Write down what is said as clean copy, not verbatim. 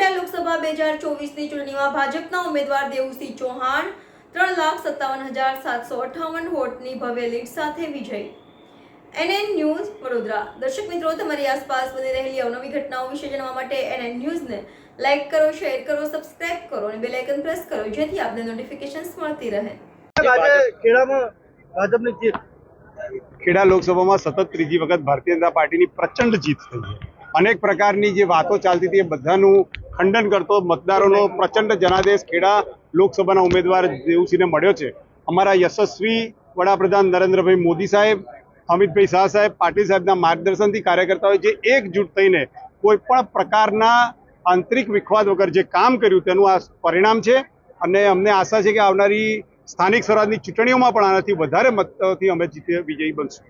ખેડા લોકસભા 2024ની ચૂંટણીમાં ભાજપના ઉમેદવાર દેવુસિંહ ચૌહાણ 3,57,758 વોટની ભવ્ય લીડ સાથે વિજય। NN news Vadodara. દર્શક મિત્રો, તમારી આસપાસ બની રહેલી અવનવી ઘટનાઓ વિશે જાણવા માટે NN ન્યૂઝને લાઈક કરો, શેર કરો, સબસ્ક્રાઇબ કરો અને બેલ આઇકન પ્રેસ કરો, જેથી આપને નોટિફિકેશન્સ મળતી રહે। ખેડા લોકસભામાં સતત ત્રીજી વખત ભારતીય જનતા પાર્ટીની પ્રચંડ જીત થઈ છે। અનેક પ્રકારની જે વાતો ચાલતી હતી એ બધાનું ખંડન કરતો મતદારોનો પ્રચંડ જનાદેશ ખેડા લોકસભાના ઉમેદવાર દેવુસિંહને મળ્યો છે। અમારા યશસ્વી વડાપ્રધાન નરેન્દ્રભાઈ મોદી સાહેબ, અમિતભાઈ શાહ સાહેબ, પાટીલ સાહેબના માર્ગદર્શનથી કાર્યકર્તાઓએ જે એકજૂટ થઈને કોઈ પણ પ્રકારના આંતરિક વિખવાદ વગર જે કામ કર્યું તેનું આ પરિણામ છે અને અમને આશા છે કે આવનારી સ્થાનિક સ્વરાજની ચૂંટણીઓમાં પણ આનાથી વધારે મતોથી અમે વિજયી બનશું।